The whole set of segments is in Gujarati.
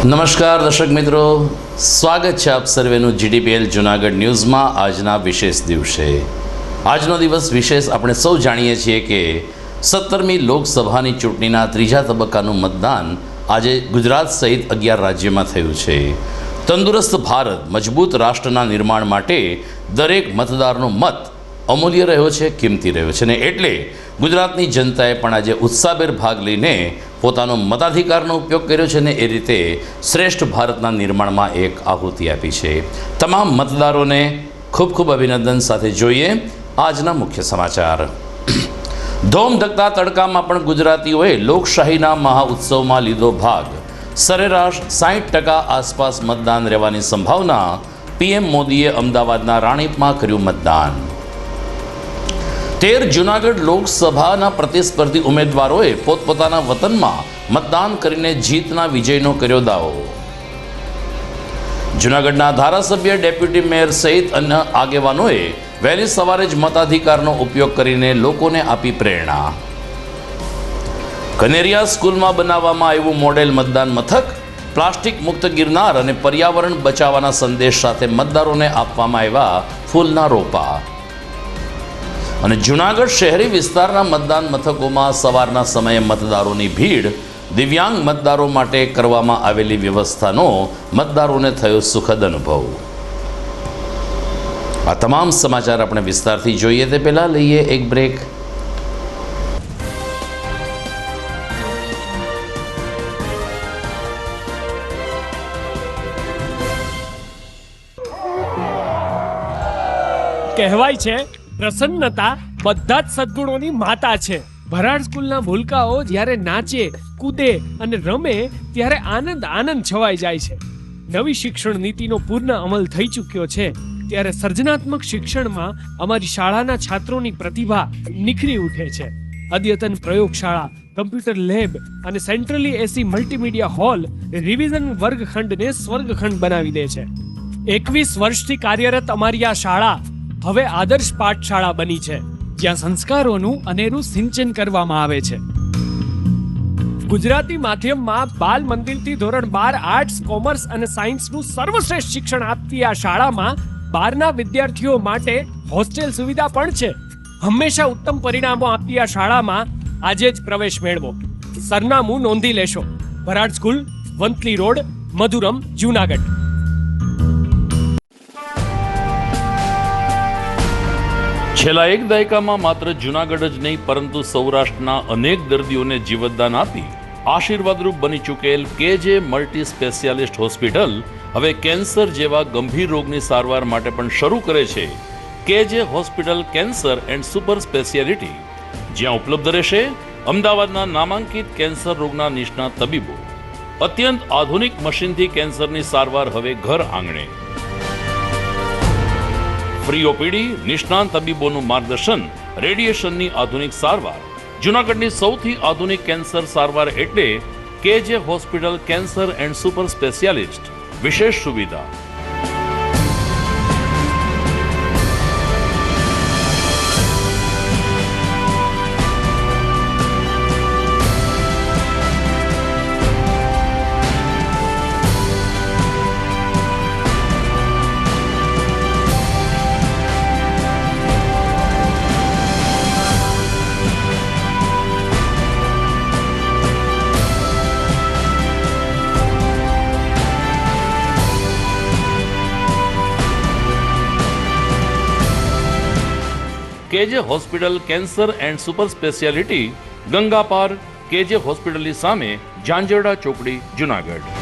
નમસ્કાર દર્શક મિત્રો, સ્વાગત છે આપ સર્વેનું જીડીપીએલ જૂનાગઢ ન્યૂઝમાં આજના વિશેષ દિવસે. આજનો દિવસ વિશેષ આપણે સૌ જાણીએ છીએ કે 17મી લોકસભાની ચૂંટણીના ત્રીજા તબક્કાનું મતદાન આજે ગુજરાત સહિત 11 રાજ્યોમાં થયું છે. તંદુરસ્ત ભારત, મજબૂત રાષ્ટ્રના નિર્માણ માટે દરેક મતદારનો મત અમૂલ્ય રહ્યો છે, કિંમતી રહ્યો છે, અને એટલે ગુજરાતની જનતાએ પણ આજે ઉત્સાહભેર ભાગ લઈને પોતાનો મતાધિકારનો ઉપયોગ કર્યો છે અને એ રીતે શ્રેષ્ઠ ભારતના નિર્માણમાં એક આહુતિ આપી છે. તમામ મતદારોને ખૂબ ખૂબ અભિનંદન. સાથે જોઈએ આજના મુખ્ય સમાચાર. ધોમધકતા તડકામાં પણ ગુજરાતીઓએ લોકશાહીના મહાઉત્સવમાં લીધો ભાગ. સરેરાશ 60% આસપાસ મતદાન રહેવાની સંભાવના. પીએમ મોદીએ અમદાવાદના રાણીપમાં કર્યું મતદાન. 13 જૂનાગઢ લોકસભાના પ્રતિસ્પર્ધી ઉમેદવારોએ પોતપોતાના વતનમાં મતદાન કરીને જીતના વિજયનો કર્યો દાવો. જૂનાગઢના ધારાસભ્ય, ડેપ્યુટી મેયર સહિત અન્ય આગેવાનોએ વહેલી સવારે જ મતાધિકારનો ઉપયોગ કરીને લોકોને આપી પ્રેરણા. કનેરિયા સ્કૂલમાં બનાવવામાં આવ્યું મોડેલ મતદાન મથક. પ્લાસ્ટિક મુક્ત ગિરનાર અને પર્યાવરણ બચાવવાના સંદેશ સાથે મતદારોને આપવામાં આવ્યા ફૂલના રોપા. અને જૂનાગઢ શહેરી વિસ્તારના મતદાન મથકોમાં સવારના સમયે મતદારોની ભીડ. દિવ્યાંગ મતદારો માટે કરવામાં આવેલી વ્યવસ્થાનો મતદારોને થયો સુખદ અનુભવ. આ તમામ સમાચાર આપણે વિસ્તારથી જોઈએ તે પહેલાં લઈએ એક બ્રેક. કહેવાય છે પ્રસન્નતા બધા જ સદ્ગુણોની માતા છે. ભરાડ સ્કૂલના ભૂલકાઓ જ્યારે નાચે, કૂદે અને રમે ત્યારે આનંદ છવાઈ જાય છે. નવી શિક્ષણ નીતિનો પૂર્ણ અમલ થઈ ચૂક્યો છે ત્યારે સર્જનાત્મક શિક્ષણમાં અમારી શાળાના છાત્રોની પ્રતિભા નિખરી ઉઠે છે. અદ્યતન પ્રયોગશાળા, કમ્પ્યુટર લેબ અને સેન્ટ્રલી એસી મલ્ટીમીડિયા હોલ રિવિઝન વર્ગખંડને સ્વર્ગખંડ બનાવી દે છે. 21 વર્ષથી કાર્યરત અમારી આ શાળા હવે આદર્શ પાઠશાળા બની છે, જ્યાં સંસ્કારોનું અનેરું સિંચન કરવામાં આવે છે. ગુજરાતી માધ્યમમાં બાલ મંદિરથી ધોરણ 12 આર્ટ્સ, કોમર્સ અને સાયન્સનું સર્વશ્રેષ્ઠ શિક્ષણ આપતી આ શાળામાં 12ના વિદ્યાર્થીઓ માટે હોસ્ટેલ સુવિધા પણ છે. હંમેશા ઉત્તમ પરિણામો આપતી આ શાળામાં આજે જ પ્રવેશ મેળવો. સરનામું નોંધી લેશો. Bharad school, Vanthali road, Madhuram, Junagadh. છેલ્લા એક દાયકામાં માત્ર જૂનાગઢ જ નહીં પરંતુ સૌરાષ્ટ્રના અનેક દર્દીઓને જીવતદાન આપી આશીર્વાદરૂપ બની ચૂકેલ કેજે મલ્ટી સ્પેશિયાલિસ્ટ હોસ્પિટલ હવે કેન્સર જેવા ગંભીર રોગની સારવાર માટે પણ શરૂ કરે છે કેજે hospital cancer and super speciality, જ્યાં ઉપલબ્ધ રહેશે અમદાવાદના નામાંકિત કેન્સર રોગના નિષ્ણાત તબીબો. અત્યંત આધુનિક મશીનથી કેન્સરની સારવાર હવે ઘર આંગણે. ફ્રી ઓપીડી, નિષ્ણાંત તબીબોનું માર્ગદર્શન, રેડિયેશનની આધુનિક સારવાર. જૂનાગઢની સૌથી આધુનિક કેન્સર સારવાર એટલે કેજે hospital cancer and super specialist. વિશેષ સુવિધા. કેજે hospital cancer and super speciality, Ganga પાર, કેજે હોસ્પિટલની સામે, ઝાંઝરડા ચોકડી, જૂનાગઢ.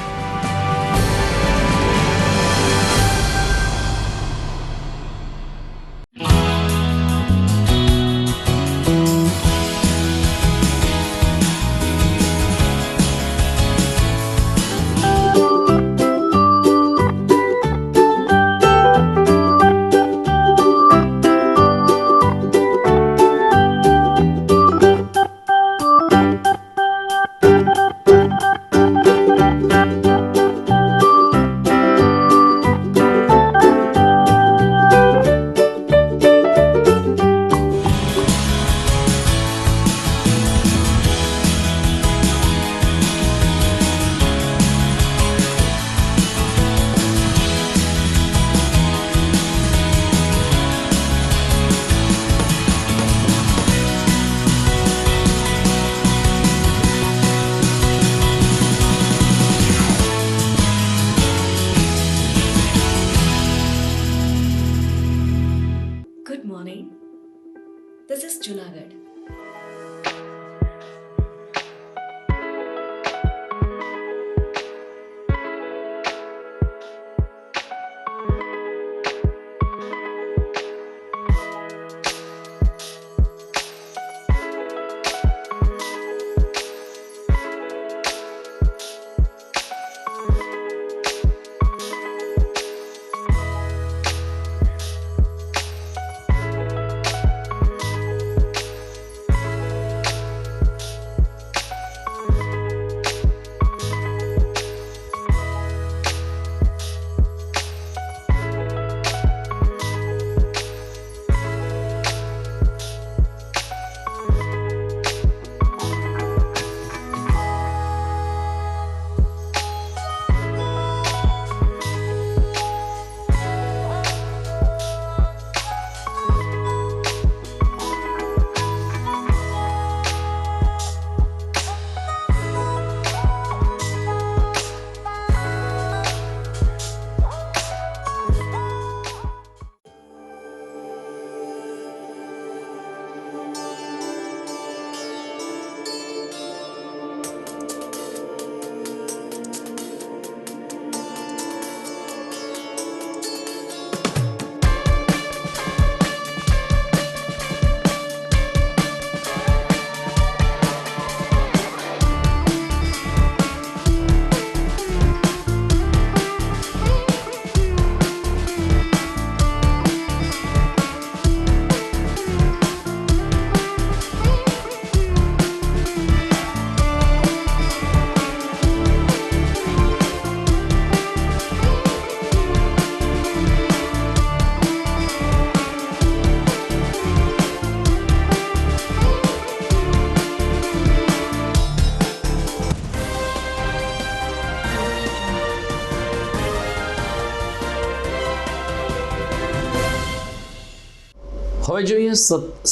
હવે જોઈએ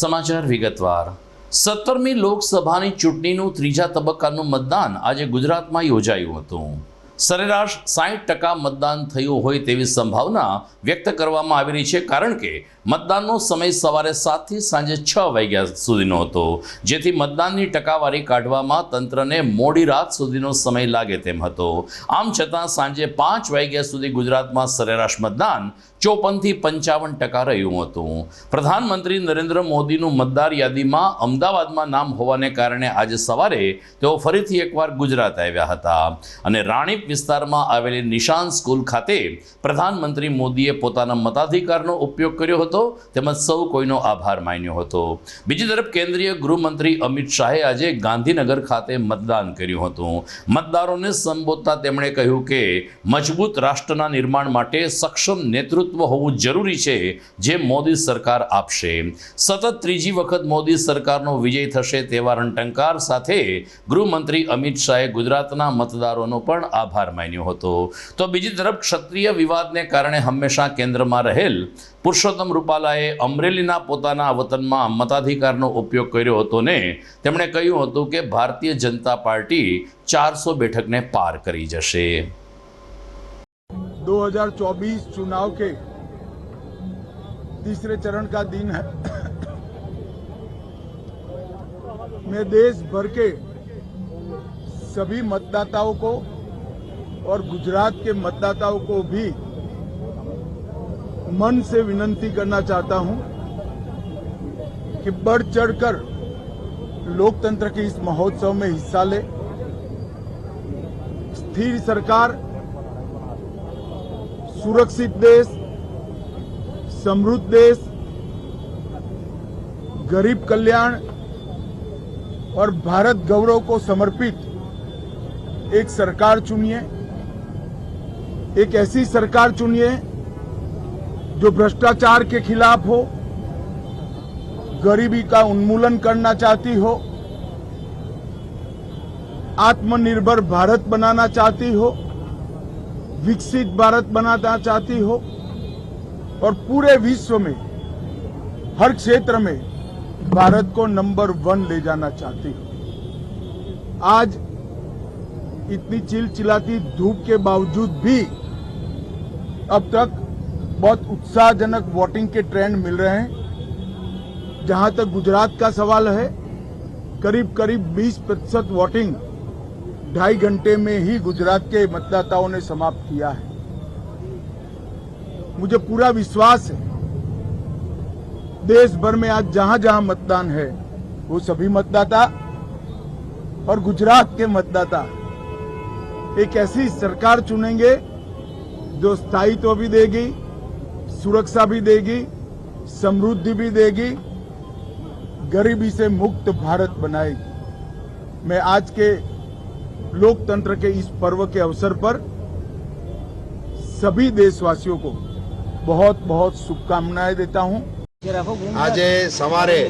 સમાચાર વિગતવાર. 17મી લોકસભાની ચૂંટણીનું ત્રીજા તબક્કાનું મતદાન આજે ગુજરાતમાં યોજાયું હતું. સરેરાશ 60% મતદાન થયું હોય તેવી સંભાવના વ્યક્ત કરવામાં આવી રહી છે, કારણ કે મતદાનનો સમય સવારે 7 થી સાંજે 6 વાગ્યા સુધીનો હતો, જેથી મતદાનની ટકાવારી કાઢવામાં તંત્રને મોડી રાત સુધીનો સમય લાગે તેમ હતો. આમ છતાં સાંજે 5 વાગ્યા સુધી ગુજરાતમાં સરેરાશ મતદાન 54 થી 55% રહ્યું હતું. પ્રધાનમંત્રી નરેન્દ્ર મોદીનું મતદાર યાદીમાં અમદાવાદમાં નામ હોવાને કારણે આજે સવારે તેઓ ફરીથી એકવાર ગુજરાત આવ્યા હતા અને રાણીપ વિસ્તારમાં આવેલી નિશાન સ્કૂલ ખાતે પ્રધાનમંત્રી મોદીએ પોતાના મતાધિકારનો ઉપયોગ કર્યો હતો, તેમજ સૌ કોઈનો આભાર માન્યો હતો. બીજી તરફ કેન્દ્રીય ગૃહમંત્રી અમિત શાહે આજે ગાંધીનગર ખાતે મતદાન કર્યું હતું. મતદારોને સંબોધતા તેમણે કહ્યું કે મજબૂત રાષ્ટ્રના નિર્માણ માટે સક્ષમ નેતૃત્વ હોવું જરૂરી છે, જે મોદી સરકાર આપશે. સતત ત્રીજી વખત મોદી સરકારનો વિજય થશે તેવા રણટંકાર સાથે ગૃહમંત્રી અમિત શાહે ગુજરાતના મતદારોનો પણ આભાર માન્યો હતો. તો બીજી તરફ ક્ષત્રિય વિવાદને કારણે હંમેશા કેન્દ્રમાં રહેલ પુરુષોત્તમ રૂપાલાએ અમરેલીના પોતાના વતનમાં મતાધિકારનો ઉપયોગ કર્યો હતો ને તેમણે કહ્યું હતું કે ભારતીય જનતા પાર્ટી 400 બેઠકને પાર કરી જશે. 2024 चुनाव के तीसरे चरण का दिन है. मैं देश भर के सभी मतदाताओं को और गुजरात के मतदाताओं को भी मन से विनती करना चाहता हूं कि बढ़ चढ़कर लोकतंत्र के इस महोत्सव में हिस्सा ले. स्थिर सरकार, सुरक्षित देश, समृद्ध देश, गरीब कल्याण और भारत गौरव को समर्पित एक सरकार चुनिए. एक ऐसी सरकार चुनिए जो भ्रष्टाचार के खिलाफ हो, गरीबी का उन्मूलन करना चाहती हो, आत्मनिर्भर भारत बनाना चाहती हो, विकसित भारत बनाना चाहती हो और पूरे विश्व में हर क्षेत्र में भारत को नंबर 1 ले जाना चाहती हो. आज इतनी चिलचिलाती धूप के बावजूद भी अब तक बहुत उत्साहजनक वोटिंग के ट्रेंड मिल रहे हैं. जहां तक गुजरात का सवाल है, करीब करीब 20% वोटिंग 2.5 घंटे में ही गुजरात के मतदाताओं ने समाप्त किया है. मुझे पूरा विश्वास है देश भर में आज जहां जहां मतदान है वो सभी मतदाता और गुजरात के मतदाता एक ऐसी सरकार चुनेंगे जो स्थायित्व भी देगी, सुरक्षा भी देगी, समृद्धि भी देगी, गरीबी से मुक्त भारत बनाएगी. मैं आज के लोकतंत्र के इस पर्व के अवसर पर सभी देशवासियों को बहुत बहुत शुभकामनाएं देता हूं. આજે સવારે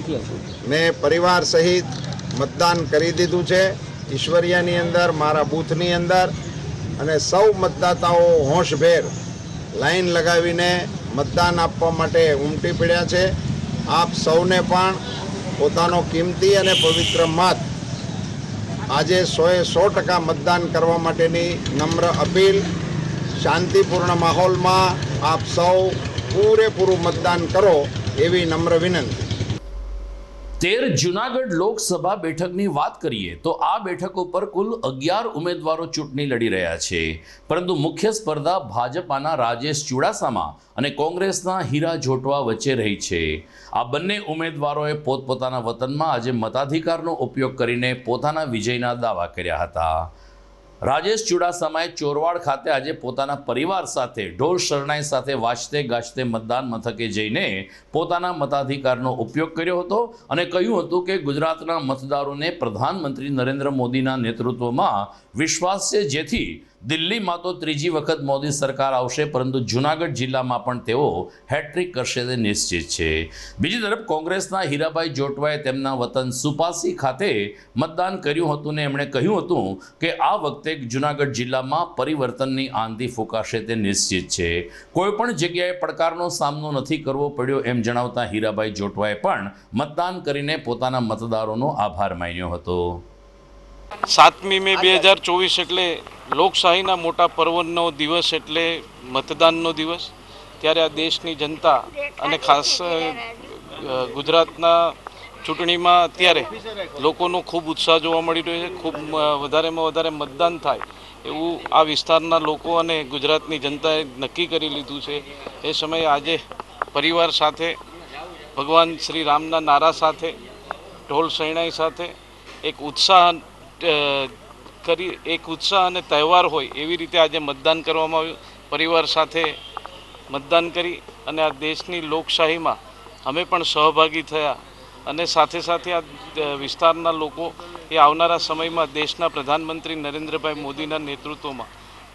મેં પરિવાર સહિત મતદાન કરી દીધું છે ઈશ્વરિયાની અંદર, મારા બૂથની અંદર, અને સૌ મતદાતાઓ હોંશભેર લાઈન લગાવીને મતદાન આપવા માટે ઉમટી પડ્યા છે. આપ સૌને પણ પોતાનો કિંમતી અને પવિત્ર મત આજે 100% મતદાન કરવા માટેની નમ્ર અપીલ. શાંતિપૂર્ણ માહોલમાં આપ સૌ પૂરેપૂરું મતદાન કરો એવી નમ્ર વિનંતી. 13 જૂનાગઢ લોકસભા બેઠકની વાત કરીએ તો આ બેઠક ઉપર કુલ 11 ઉમેદવારો ચૂંટણી લડી રહ્યા છે, પરંતુ મુખ્ય સ્પર્ધા ભાજપાના રાજેશ ચુડાસમા અને કોંગ્રેસના હીરા જોટવા વચ્ચે રહી છે. આ બંને ઉમેદવારોએ પોતપોતાના વતનમાં આજે મતાધિકારનો ઉપયોગ કરીને પોતાના વિજયના દાવા કર્યા હતા. રાજેશ ચુડાસમાએ ચોરવાડ ખાતે આજે પોતાના પરિવાર સાથે ઢોલ શરણાઈ સાથે વાજતે ગાજતે મતદાન મથકે જઈને પોતાના મતાધિકારનો ઉપયોગ કર્યો હતો અને કહ્યું હતું કે ગુજરાતના મતદારોને પ્રધાનમંત્રી નરેન્દ્ર મોદીના નેતૃત્વમાં વિશ્વાસ છે, જેથી દિલ્હીમાં તો ત્રીજી વખત મોદી સરકાર આવશે, પરંતુ જૂનાગઢ જિલ્લામાં પણ તેઓ હેટ્રિક કરશે તે નિશ્ચિત છે. બીજી તરફ કોંગ્રેસના હીરાભાઈ જોટવાએ તેમના વતન સુપાસી ખાતે મતદાન કર્યું હતું ને એમણે કહ્યું હતું કે આ વખતે જૂનાગઢ જિલ્લામાં પરિવર્તનની આંધી ફૂંકાશે તે નિશ્ચિત છે. કોઈપણ જગ્યાએ પડકારનો સામનો નથી કરવો પડ્યો એમ જણાવતા હીરાભાઈ જોટવાએ પણ મતદાન કરીને પોતાના મતદારોનો આભાર માન્યો હતો. 7મી મે 2024 એટલે લોકશાહીના મોટા પર્વનો દિવસ, એટલે મતદાનનો દિવસ. ત્યારે આ દેશની જનતા અને ખાસ ગુજરાતના ચૂંટણીમાં અત્યારે લોકોનો ખૂબ ઉત્સાહ જોવા મળી રહ્યો છે. ખૂબ વધારેમાં વધારે મતદાન થાય એવું આ વિસ્તારના લોકો અને ગુજરાતની જનતાએ નક્કી કરી લીધું છે. એ સમયે આજે પરિવાર સાથે, ભગવાન શ્રી રામના નારા સાથે, ઢોલ શરણાઈ સાથે એક ઉત્સાહ અને તહેવાર હોય એવી રીતે આજે મતદાન કરવામાં આવ્યું. પરિવાર સાથે મતદાન કરી અને આ દેશની લોકશાહીમાં અમે પણ સહભાગી થયા અને સાથે સાથે આ વિસ્તારના લોકો એ આવનારા સમયમાં દેશના પ્રધાનમંત્રી નરેન્દ્રભાઈ મોદીના નેતૃત્વમાં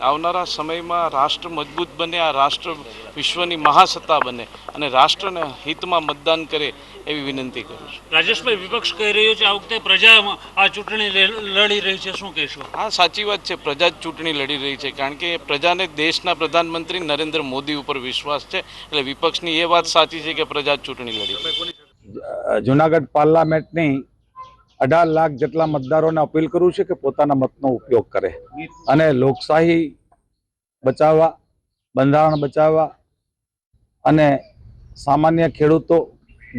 આવનારા સમયમાં રાષ્ટ્ર મજબૂત બને, આ રાષ્ટ્ર વિશ્વની મહાસત્તા બને અને રાષ્ટ્રના હિતમાં મતદાન કરે એવી વિનંતી કરું છું. રાજેશભાઈ, વિપક્ષ કહી રહ્યો છે આ વખતે પ્રજા આ ચૂંટણી લડી રહી છે, શું કહેશો? હા, સાચી વાત છે. પ્રજા જ ચૂંટણી લડી રહી છે, કારણ કે પ્રજાને દેશના પ્રધાનમંત્રી નરેન્દ્ર મોદી ઉપર વિશ્વાસ છે. એટલે વિપક્ષની એ વાત સાચી છે કે પ્રજા જ ચૂંટણી લડી રહી છે. જુનાગઢ પાર્લામેન્ટની 18 લાખ જેટલા મતદારોને અપીલ કરું છે કે પોતાના મતનો ઉપયોગ કરે અને લોકશાહી બચાવવા, બંધારણ બચાવવા અને સામાન્ય ખેડૂતો,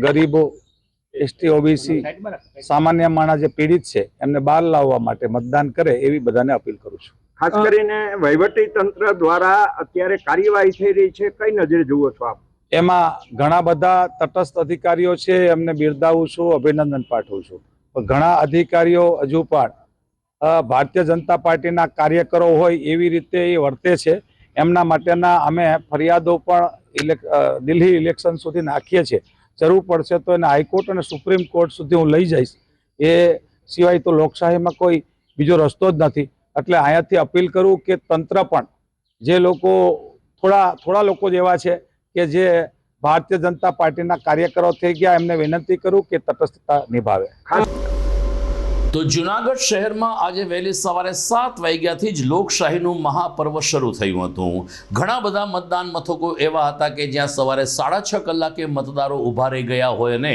ગરીબો, એસટી, ઓબીસી, સામાન્ય માણસ જે પીડિત છે એમને બહાર લાવવા માટે મતદાન કરે એવી બધાને અપીલ કરું છું. ખાસ કરીને વહીવટી તંત્ર દ્વારા અત્યારે કાર્યવાહી થઈ રહી છે, કઈ નજરે જુઓ છો આપ? એમાં ઘણા બધા તટસ્થ અધિકારીઓ છે, એમને બિરદાવું છું, અભિનંદન પાઠવું છું. ઘણા અધિકારીઓ હજુ પણ ભારતીય જનતા પાર્ટીના કાર્યકરો હોય એવી રીતે એ વર્તે છે. એમના માટેના અમે ફરિયાદો પણ દિલ્હી ઇલેક્શન સુધી નાખીએ છીએ. જરૂર પડશે તો એને હાઈકોર્ટ અને સુપ્રીમ કોર્ટ સુધી હું લઈ જઈશ. એ સિવાય તો લોકશાહીમાં કોઈ બીજો રસ્તો જ નથી. એટલે અહીંયાથી અપીલ કરું કે તંત્ર પણ, જે લોકો થોડા લોકો જેવા છે કે જે ભારતીય જનતા પાર્ટીના કાર્યકરો થઈ ગયા, એમને વિનંતી કરું કે તટસ્થતા નિભાવે. તો જૂનાગઢ શહેરમાં આજે વહેલી સવારે 7 વાગ્યાથી જ લોકશાહીનું મહાપર્વ શરૂ થયું હતું. ઘણા બધા મતદાન મથકો એવા હતા કે જ્યાં સવારે 6:30 કલાકે મતદારો ઊભા રહી ગયા હોય અને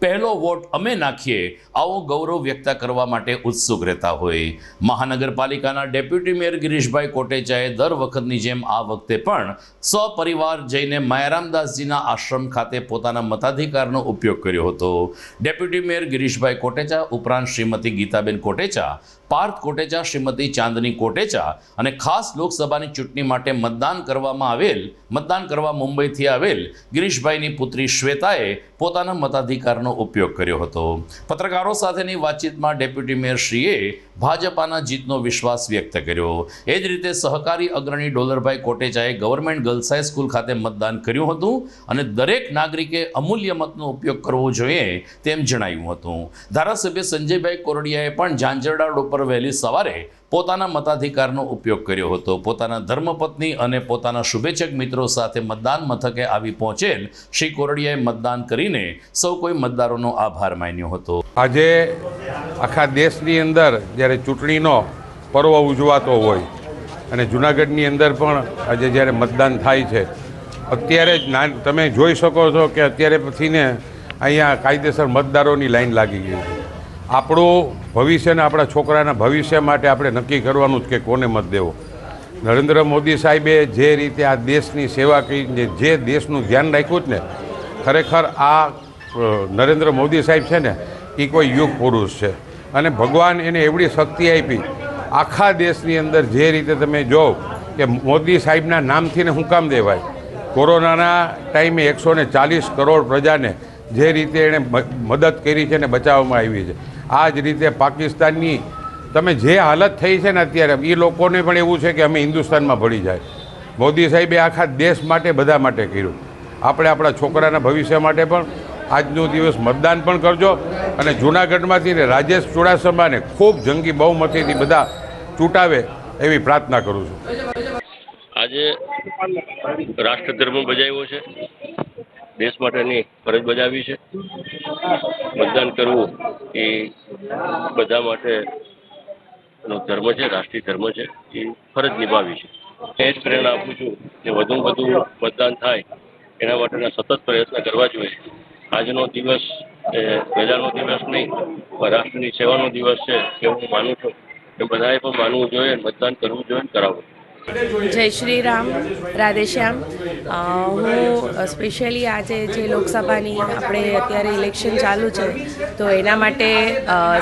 પહેલો વોટ અમે નાખીએ આવો ગૌરવ વ્યક્ત કરવા માટે ઉત્સુક રહેતા હોય. મહાનગરપાલિકાના ડેપ્યુટી મેયર ગિરીશભાઈ કોટેચાએ દર વખતની જેમ આ વખતે પણ સપરિવાર જઈને માયારામદાસજીના આશ્રમ ખાતે પોતાના મતાધિકારનો ઉપયોગ કર્યો હતો. ડેપ્યુટી મેયર ગિરીશભાઈ કોટેચા ઉપરાંત શ્રીમતી ગીતાબેન કોટેચા, પાર્થ કોટેચા, શ્રીમતી ચાંદની કોટેચા અને ખાસ લોકસભાની ચૂંટણી માટે મતદાન કરવા મુંબઈથી આવેલ ગિરીશભાઈની પુત્રી શ્વેતાએ પોતાના મતાધિકારનો ઉપયોગ કર્યો હતો. પત્રકારો સાથેની વાતચીતમાં ડેપ્યુટી મેયર શ્રીએ ભાજપાના જીતનો વિશ્વાસ વ્યક્ત કર્યો. એ જ રીતે સહકારી અગ્રણી ડોલરભાઈ કોટેચાએ ગવર્મેન્ટ ગર્લ્સ હાઈસ્કૂલ ખાતે મતદાન કર્યું હતું અને દરેક નાગરિકે અમૂલ્ય મતનો ઉપયોગ કરવો જોઈએ તેમ જણાવ્યું હતું. ધારાસભ્ય સંજયભાઈ કોરડિયાએ પણ ઝાંઝરડા રોડ પર વહેલી સવારે પોતાના મતાધિકારનો ઉપયોગ કર્યો હતો. પોતાના ધર્મપત્ની અને પોતાના શુભેચ્છક મિત્રો સાથે મતદાન મથકે આવી પહોંચેલ શ્રી કોરડિયાએ મતદાન કરીને સૌ કોઈ મતદારોનો આભાર માન્યો હતો. આજે આખા દેશની અંદર જ્યારે ચૂંટણીનો પર્વ ઉજવાતો હોય અને જૂનાગઢની અંદર પણ આજે જ્યારે મતદાન થાય છે, અત્યારે જ તમે જોઈ શકો છો કે અત્યારે પછીને અહીંયા કાયદેસર મતદારોની લાઈન લાગી ગઈ છે. આપણું ભવિષ્ય અને આપણા છોકરાના ભવિષ્ય માટે આપણે નક્કી કરવાનું જ કે કોને મત દેવો. નરેન્દ્ર મોદી સાહેબે જે રીતે આ દેશની સેવા કરીને જે દેશનું ધ્યાન રાખ્યું જ ને, ખરેખર આ નરેન્દ્ર મોદી સાહેબ છે ને એ કોઈ યુગ પુરુષ છે અને ભગવાન એને એવડી શક્તિ આપી. આખા દેશની અંદર જે રીતે તમે જો કે મોદી સાહેબના નામથી ને શું કામ દેવાય, કોરોનાના ટાઈમે 140 કરોડ પ્રજાને જે રીતે એણે મદદ કરી છે ને બચાવવામાં આવી છે, આ જ રીતે પાકિસ્તાનની તમે જે હાલત થઈ છે ને અત્યારે, એ લોકોને પણ એવું છે કે અમે હિન્દુસ્તાનમાં ભળી જાય. મોદી સાહેબે આખા દેશ માટે, બધા માટે કર્યું. આપણે આપણા છોકરાના ભવિષ્ય માટે પણ આજનો દિવસ મતદાન પણ કરજો અને જૂનાગઢમાંથી ને રાજેશ ચુડાસમાને ખૂબ જંગી બહુમતીથી બધા ચૂંટાવે એવી પ્રાર્થના કરું છું. આજે રાષ્ટ્રધર્મ બજાવ્યો છે, દેશ માટેની ફરજ બજાવી છે. મતદાન કરવું એ બધા માટે એનો ધર્મ છે, રાષ્ટ્રીય ધર્મ છે, એ ફરજ નિભાવી છે. એ જ પ્રેરણા આપું છું કે વધુમાં વધુ મતદાન થાય એના માટેના સતત પ્રયત્ન કરવા જોઈએ. આજનો દિવસ એ પ્રજાનો દિવસ નહીં પણ રાષ્ટ્રની સેવાનો દિવસ છે એ હું માનું છું. એ બધાએ પણ માનવું જોઈએ, મતદાન કરવું જોઈએ, કરાવવું. જય શ્રી રામ, રાધેશ્યામ. હું સ્પેશિયલી આજે જે લોકસભાની આપણે અત્યારે ઇલેક્શન ચાલુ છે તો એના માટે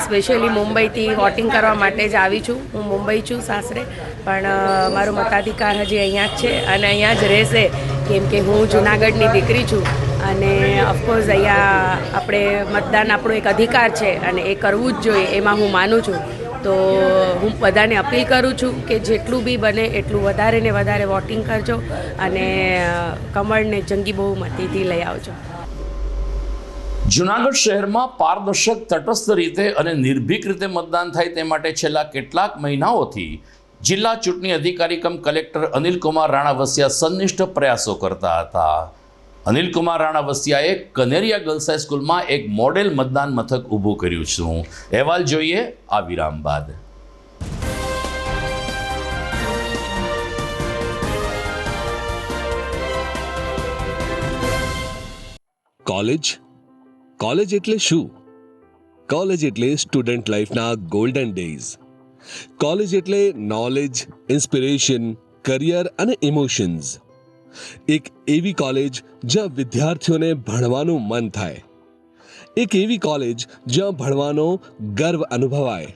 સ્પેશિયલી મુંબઈથી વોટિંગ કરવા માટે જ આવી છું. હું મુંબઈ છું સાસરે, પણ મારો મતાધિકાર હજી અહીંયા જ છે અને અહીંયા જ રહેશે, કેમ કે હું જુનાગઢની દીકરી છું અને ઓફકોર્સ અહીંયા આપણે મતદાન આપણો એક અધિકાર છે અને એ કરવું જ જોઈએ એમાં હું માનું છું. તો હું બધાને અપીલ કરું છું કે જેટલું બી બને એટલું વધારે ને વધારે વોટિંગ કરજો અને કમળને જંગી બહુમતીથી લઈ આવજો. જૂનાગઢ શહેરમાં પારદર્શક, તટસ્થ રીતે અને નિર્ભીક રીતે મતદાન થાય તે માટે છેલ્લા કેટલાક મહિનાઓથી જિલ્લા ચૂંટણી અધિકારી કમ કલેક્ટર અનિલકુમાર રાણાવસિયા સંનિષ્ઠ પ્રયાસો કરતા હતા. અનિલકુમાર રાણાવસિયાએ કનેરિયા ગર્લ્સ હાઈસ્કૂલમાં એક મોડેલ મતદાન મથક ઊભું કર્યું છે. અહેવાલ જોઈએ આ વિરામ બાદ. કોલેજ એટલે શું? કોલેજ એટલે સ્ટુડન્ટ લાઈફના ગોલ્ડન ડેઝ. કોલેજ એટલે નોલેજ, ઇન્સ્પિરેશન, કરિયર અને ઇમોશન્સ. એક એવી કોલેજ જ્યાં વિદ્યાર્થીઓને ભણવાનું મન થાય. એક એવી કોલેજ જ્યાં ભણવાનો ગર્વ અનુભવાય.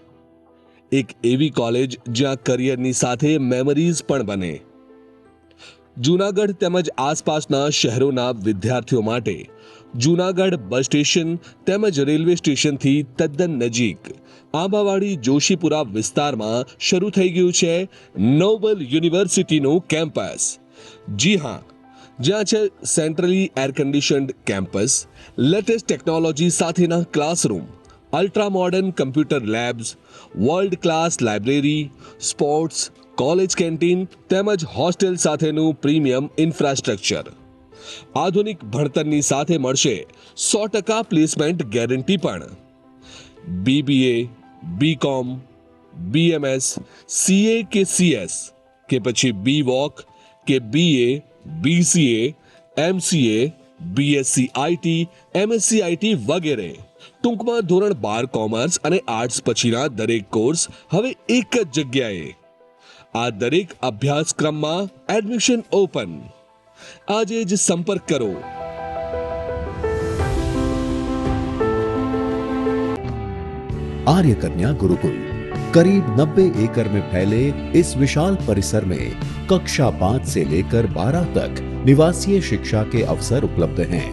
એક એવી કોલેજ જ્યાં કરિયરની સાથે મેમરીઝ પણ બને. જૂનાગઢ તેમજ આસપાસના શહેરોના વિદ્યાર્થીઓ માટે જૂનાગઢ બસ સ્ટેશન તેમજ રેલવે સ્ટેશનથી તદ્દન નજીક આંબાવાડી જોશીપુરા વિસ્તારમાં શરૂ થઈ ગયું છે નોબલ યુનિવર્સિટીનું કેમ્પસ. જી હા, જ્યાં છે centrally air conditioned campus, latest technology સાથેના classroom, ultra modern computer labs, world class library, sports, college canteen તેમજ હોસ્ટેલ સાથેનું પ્રીમિયમ ઇન્ફ્રાસ્ટ્રક્ચર. આધુનિક ભણતરની સાથે મળશે 100% પ્લેસમેન્ટ ગેરંટી પણ. BBA, BCom, BMS, CA કે CS કે પછી BVoc કે BA, BCA, MCA, BSc IT, MSc IT વગેરે. ટૂંકમાં ધોરણ 12 કોમર્સ અને આર્ટ્સ પછીના દરેક કોર્સ હવે એક જ જગ્યાએ. આ દરેક અભ્યાસક્રમમાં એડમિશન ઓપન. આજે જ संपर्क करो. आर्य कन्या गुरुकुल करीब 90 एकड़ में फैले इस विशाल परिसर में कक्षा 5 से लेकर 12 तक निवासीय शिक्षा के अवसर उपलब्ध हैं.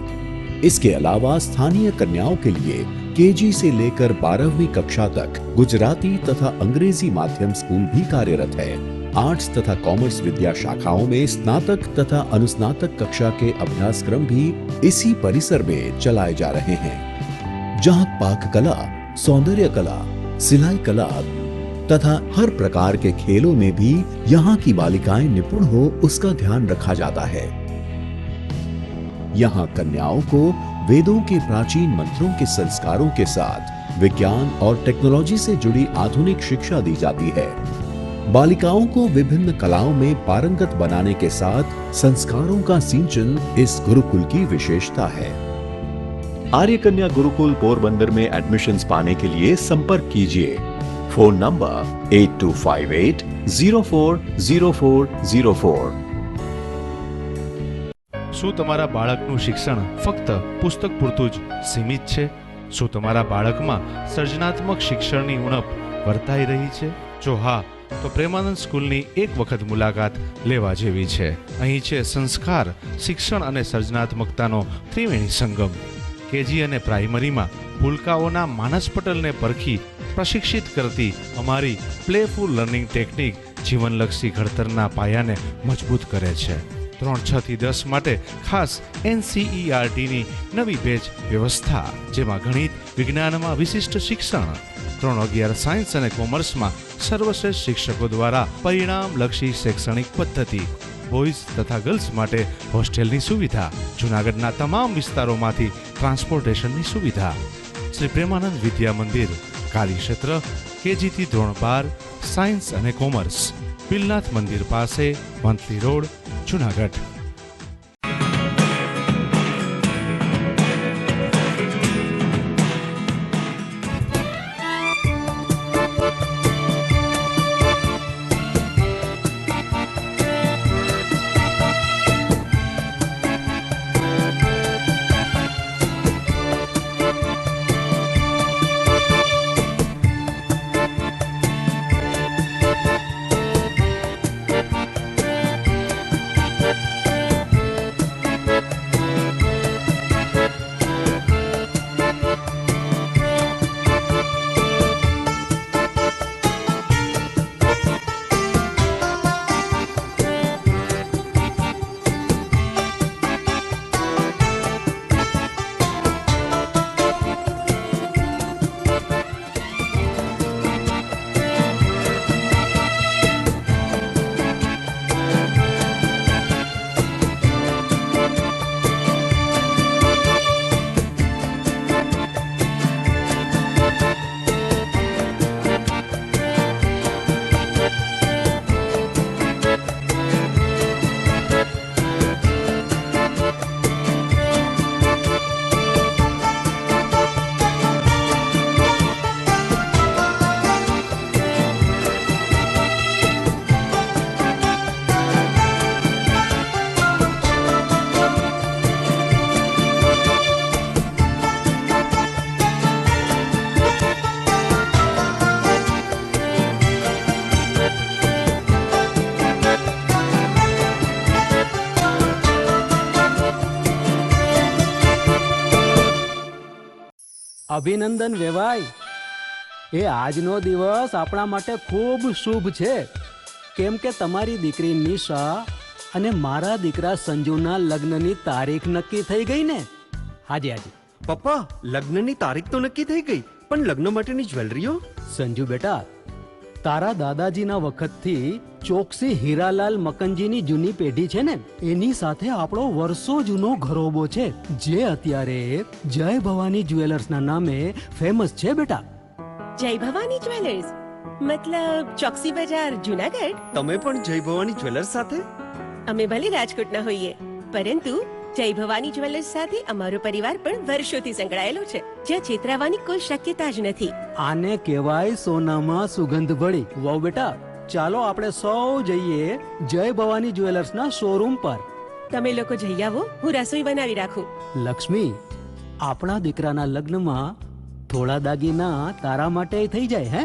इसके अलावा स्थानीय कन्याओं के लिए केजी से लेकर 12वीं कक्षा तक गुजराती तथा अंग्रेजी माध्यम स्कूल भी कार्यरत है. आर्ट्स तथा कॉमर्स विद्या शाखाओं में स्नातक तथा अनुस्नातक कक्षा के अभ्यासक्रम भी इसी परिसर में चलाए जा रहे हैं, जहां पाक कला, सौंदर्य कला, सिलाई कला तथा हर प्रकार के खेलों में भी यहाँ की बालिकाएं निपुण हो उसका ध्यान रखा जाता है. यहाँ कन्याओं को वेदों के प्राचीन मंत्रों के संस्कारों के साथ विज्ञान और टेक्नोलॉजी से जुड़ी आधुनिक शिक्षा दी जाती है. बालिकाओं को विभिन्न कलाओं में पारंगत बनाने के साथ संस्कारों का सिंचन इस गुरुकुल की विशेषता है. आर्य कन्या गुरुकुल पोरबंदर में एडमिशन्स पाने के लिए संपर्क कीजिए. Phone number 8258040404. શું તમારા બાળકનું શિક્ષણ ફક્ત પુસ્તક પૂરતું જ સીમિત છે? શું તમારા બાળકમાં સર્જનાત્મક શિક્ષણની ઉણપ વર્તાઈ રહી છે? જો હા, તો પ્રેમાનંદ સ્કૂલની એક વખત મુલાકાત લેવા જેવી છે. અહીં છે સંસ્કાર, શિક્ષણ અને સર્જનાત્મકતાનો ત્રિવેણી સંગમ. કેજી અને પ્રાઇમરીમાં ભૂલકાઓના માનસ પટલને પરખી પ્રશિક્ષિત કરતી અમારી પ્લેફુલ લર્નિંગ ટેકનિક જીવનલક્ષી ઘડતરના પાયાને મજબૂત કરે છે. 3, 6 થી 10 માટે ખાસ NCERTની નવી બેચ વ્યવસ્થા, જેમાં ગણિત, વિજ્ઞાનમાં વિશિષ્ટ શિક્ષણ, 3, 11 સાયન્સ અને કોમર્સમાં સર્વશ્રેષ્ઠ શિક્ષકો દ્વારા પરિણામલક્ષી શૈક્ષણિક પદ્ધતિ, બોયઝ તથા ગર્લ્સ માટે હોસ્ટેલની સુવિધા, જૂનાગઢના તમામ વિસ્તારોમાંથી ટ્રાન્સપોર્ટેશનની સુવિધા. શ્રી પ્રેમાનંદ વિદ્યા મંદિર, કાર્યક્ષેત્ર KG થી ધોરણ 12 સાયન્સ અને કોમર્સ, પિલનાથ મંદિર પાસે, વંથલી રોડ, જુનાગઢ. અભિનંદન વેવાઈ, એ આજનો દિવસ આપણા માટે ખૂબ શુભ છે, કેમ કે તમારી દીકરી નિશા અને મારા દીકરા સંજુના લગ્નની તારીખ નક્કી થઈ ગઈ ને. હાજી હાજી પપ્પા, લગ્નની તારીખ તો નક્કી થઈ ગઈ, પણ લગ્ન માટેની જ્વેલરીઓ? સંજુ બેટા, તારા દાદાજીના વખતથી ચોકસી હીરાલાલ મકનજીની જૂની પેઢી છે ને, એની સાથે આપણો વર્ષો જૂનો ઘરોબો છે, જે અત્યારે જય ભવાની જ્વેલર્સના નામે ફેમસ છે બેટા. જય ભવાની જ્વેલર્સ મતલબ ચોકસી બજાર, જુનાગઢ? તમે પણ જય ભવાની જ્વેલર્સ સાથે? અમે ભલે રાજકોટના હોઈએ, પરંતુ જય ભવાની જ્વેલર્સ સાથે અમારો પરિવાર પણ વર્ષોથી સંકળાયેલો છે, જ્યાં છેતરાવાની કોઈ શક્યતા જ નથી. આને કહેવાય સોનામાં સુગંધ ભળી. વાવ બેટા, ચાલો આપણે સૌ જઈએ જય ભવાની જ્વેલર્સના શોરૂમ પર. તમે લોકો જઈ આવો, હું રસોઈ બનાવી રાખું. લક્ષ્મી, આપણા દીકરાના લગ્નમાં થોડા દાગીના તારા માટે થઈ જાય હે?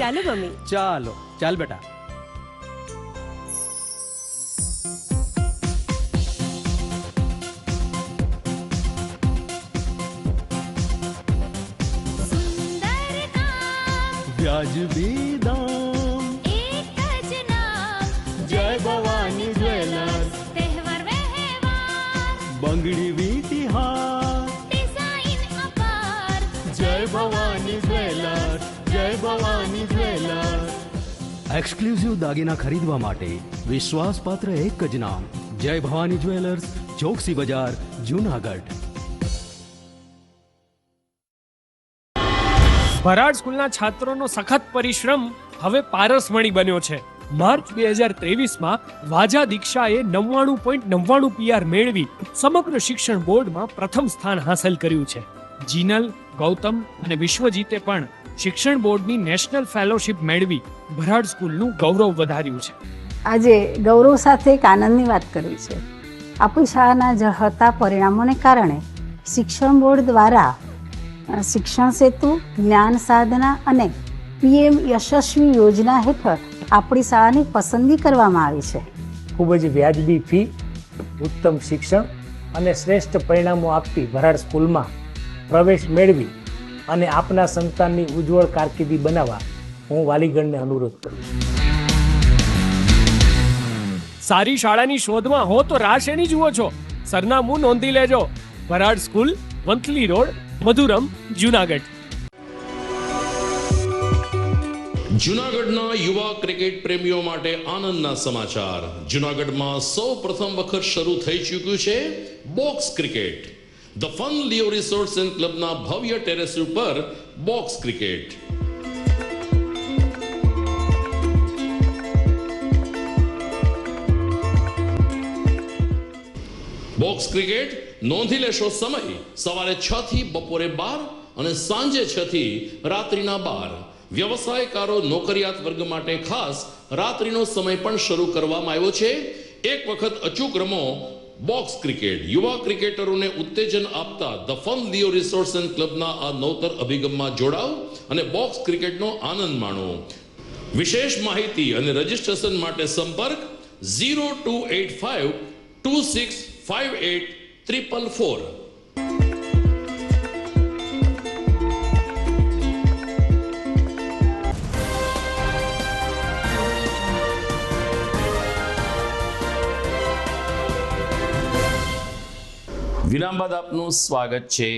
ચાલો મમ્મી. ચાલો ચાલ બેટા. વ્યાજબી દામ, એક જ નામ, જય ભવાની જ્વેલર્સ. તહેવાર વ્યવહાર, બંગડી વીટી હાર, ડિઝાઇન અપાર, જય ભવાની જ્વેલર્સ, જય ભવાની જ્વેલર્સ. એક્સક્લુઝિવ દાગીના ખરીદવા માટે વિશ્વાસપાત્ર એક જ નામ, જય ભવાની જ્વેલર્સ, ચોકસી બજાર, જુનાગઢ. ભરાડ સ્કૂલના છાત્રોનો સખત પરિશ્રમ હવે પારસમણી બન્યો છે. માર્ચ 2023માં વાજા દીક્ષાએ 99.99 PR મેળવી સમગ્ર શિક્ષણ બોર્ડમાં પ્રથમ સ્થાન હાંસલ કર્યું છે. જીનલ, ગૌતમ અને વિશ્વજીતે પણ શિક્ષણ બોર્ડની નેશનલ ફેલોશિપ મેળવી ભરાડ સ્કૂલનું ગૌરવ વધાર્યું છે. આજે ગૌરવ સાથે એક આનંદની વાત કરવી છે. આપણી શાળાના ઝળહળતા પરિણામોને કારણે શિક્ષણ બોર્ડ દ્વારા શિક્ષણ સેતુ, જ્ઞાન સાધના અને PM યશસ્વી યોજના હેઠળ આપણી શાળાની પસંદગી કરવામાં આવી છે. ખૂબ જ વ્યાજબી ફી, ઉત્તમ શિક્ષણ અને શ્રેષ્ઠ પરિણામો આપતી ભરાડ સ્કૂલમાં પ્રવેશ મેળવી અને આપના સંતાનની ઉજ્જવળ કારકિર્દી બનાવવા હું વાલીગણને અનુરોધ કરું છું. સારી શાળાની શોધમાં હો તો રાહ શેની જુઓ છો? સરનામું નોંધી લેજો. Bharad school, Vanthali road, Madhuram, Junagadh. જુનાગઢના યુવા ક્રિકેટ પ્રેમીઓ માટે આનંદના સમાચાર. જુનાગઢમાં સૌ પ્રથમ વખત શરૂ થઈ ચૂક્યું છે box cricket. The fun Leo resorts and ક્લબના ભવ્ય ટેરેસ ઉપર બોક્સ ક્રિકેટ. બોક્સ ક્રિકેટ નોંધી લેશો સમય સવારે 6 થી બપોરે 12 અને સાંજે 6 થી રાત્રિના 12. વ્યવસાયકારો નોકરિયાત વર્ગ માટે ખાસ રાત્રિનો સમય પણ શરૂ કરવામાં આવ્યો છે. એક વખત અચૂક રમો બોક્સ ક્રિકેટ. યુવા ક્રિકેટરોને ઉત્તેજન આપતા the fun Leo resorts and ક્લબના આ નવતર અભિગમમાં જોડાઓ અને બોક્સ ક્રિકેટનો આનંદ માણો. વિશેષ માહિતી અને રજીસ્ટ્રેશન માટે સંપર્ક 0285 2658 444. વિરામ બાદ આપનું સ્વાગત છે.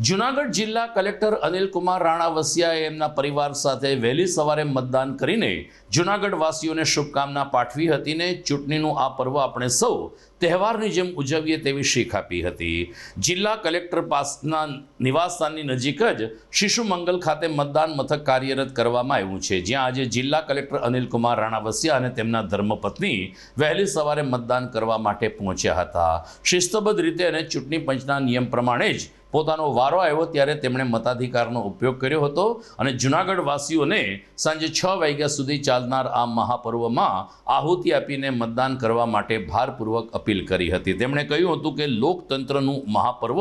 જૂનાગઢ જિલ્લા કલેક્ટર અનિલ કુમાર રાણાવસિયાએ એમના પરિવાર સાથે વહેલી સવારે મતદાન કરીને જૂનાગઢ વાસીઓને શુભકામના પાઠવી હતી ને ચૂંટણીનું આ પર્વ આપણે સૌ તહેવારની જેમ ઉજવીએ તેવી શીખ આપી હતી. જિલ્લા કલેક્ટર પાસના નિવાસસ્થાનની નજીક જ શિશુ મંગલ ખાતે મતદાન મથક કાર્યરત કરવામાં આવ્યું છે, જ્યાં આજે જિલ્લા કલેક્ટર અનિલ કુમાર રાણાવસિયા અને તેમના ધર્મપત્ની વહેલી સવારે મતદાન કરવા માટે પહોંચ્યા હતા. શિસ્તબદ્ધ રીતે અને ચૂંટણી પંચના નિયમ પ્રમાણે જ પોતાનો વારો આવ્યો ત્યારે તેમણે મતાધિકારનો ઉપયોગ કર્યો હતો અને જૂનાગઢ વાસીઓને સાંજે 6 વાગ્યા સુધી ચાલનાર આ મહાપર્વમાં આહુતિ આપીને મતદાન કરવા માટે ભારપૂર્વક અપીલ કરી હતી. તેમણે કહ્યું હતું કે લોકતંત્રનું મહાપર્વ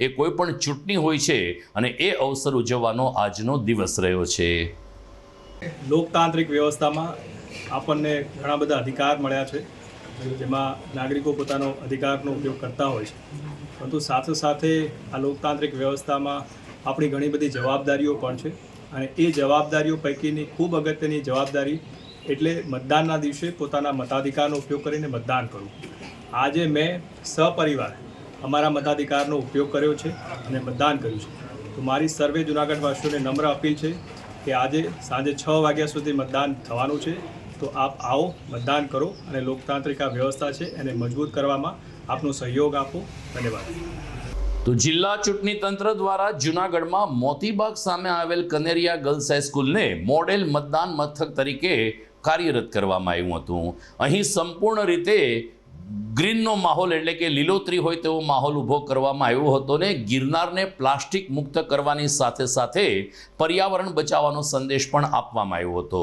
એ કોઈ પણ ચૂંટણી હોય છે અને એ અવસર ઉજવવાનો આજનો દિવસ રહ્યો છે. લોકતાંત્રિક વ્યવસ્થામાં આપણને ઘણા બધા અધિકાર મળ્યા છે, જેમાં નાગરિકો પોતાનો અધિકારનો ઉપયોગ કરતા હોય છે, પરંતુ સાથે સાથે આ લોકતાંત્રિક વ્યવસ્થામાં આપણી ઘણી બધી જવાબદારીઓ પણ છે અને એ જવાબદારીઓ પૈકીની ખૂબ અગત્યની જવાબદારી એટલે મતદાનના દિવસે પોતાના મતાધિકારનો ઉપયોગ કરીને મતદાન કરવું. આજે મેં સપરિવાર અમારા મતાધિકારનો ઉપયોગ કર્યો છે અને મતદાન કર્યું છે. તો મારી સર્વે જૂનાગઢવાસીઓને નમ્ર અપીલ છે કે આજે સાંજે 6 વાગ્યા સુધી મતદાન થવાનું છે, તો આપ આવો, મતદાન કરો અને લોકતાંત્રિક આ વ્યવસ્થા છે એને મજબૂત કરવામાં આપનો સહયોગ આપો. ધન્યવાદ. તો જિલ્લા ચૂંટણી તંત્ર દ્વારા જૂનાગઢમાં મોતીબાગ સામે આવેલ કનેરિયા ગર્લ્સ હાઈસ્કૂલને મોડેલ મતદાન મથક તરીકે કાર્યરત કરવામાં આવ્યું હતું. અહીં સંપૂર્ણ રીતે ગ્રીનનો માહોલ એટલે કે લીલોતરી હોય તેવો માહોલ ઊભો કરવામાં આવ્યો હતો ને ગિરનારને પ્લાસ્ટિક મુક્ત કરવાની સાથે સાથે પર્યાવરણ બચાવવાનો સંદેશ પણ આપવામાં આવ્યો હતો.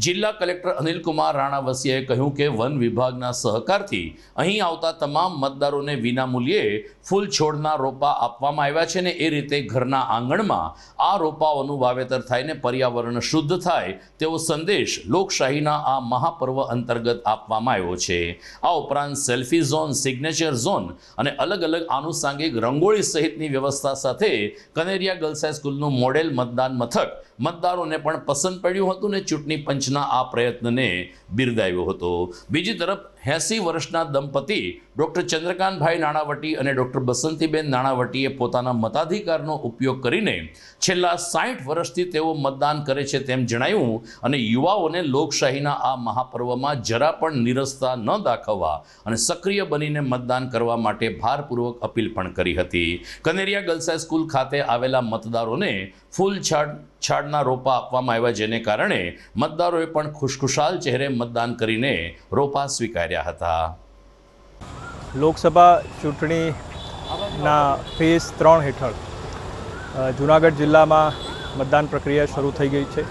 જિલ્લા કલેક્ટર અનિલ કુમાર રાણાવસિયાએ કહ્યું કે વન વિભાગના સહકારથી અહીં આવતા તમામ મતદારોને વિનામૂલ્યે ફૂલ છોડના રોપા આપવામાં આવ્યા છે ને એ રીતે ઘરના આંગણમાં આ રોપાઓનું વાવેતર થાય ને પર્યાવરણ શુદ્ધ થાય તેવો સંદેશ લોકશાહીના આ મહાપર્વ અંતર્ગત આપવામાં આવ્યો છે. આ ઉપરાંત સેલ્ફી ઝોન, સિગ્નેચર ઝોન અને અલગ અલગ આનુષાંગિક રંગોળી સહિતની વ્યવસ્થા સાથે કનેરિયા ગર્લ્સ હાઈસ્કૂલનું મોડેલ મતદાન મથક મતદારોને પણ પસંદ પડ્યું હતું ને ચૂંટણી પંચના આ પ્રયત્નને બિરદાવ્યો હતો. બીજી તરફ 80 વર્ષના દંપતી ડૉક્ટર ચંદ્રકાંતભાઈ નાણાવટી અને ડૉક્ટર બસંતીબેન નાણાવટીએ પોતાના મતાધિકારનો ઉપયોગ કરીને છેલ્લા 60 વર્ષથી તેઓ મતદાન કરે છે તેમ જણાવ્યું અને યુવાઓને લોકશાહીના આ મહાપર્વમાં જરા પણ નિરસતા ન દાખવવા અને સક્રિય બનીને મતદાન કરવા માટે ભારપૂર્વક અપીલ પણ કરી હતી. કનેરિયા ગર્લ્સ હાઈસ્કૂલ ખાતે આવેલા મતદારોને ફૂલ છાડના રોપા આપવામાં આવ્યા, જેને કારણે મતદારોએ પણ ખુશખુશાલ ચહેરે મતદાન કરીને રોપા સ્વીકાર્યા હતા. લોકસભા ચૂંટણીના ફેઝ 3 હેઠળ જૂનાગઢ જિલ્લામાં મતદાન પ્રક્રિયા શરૂ થઈ ગઈ છે.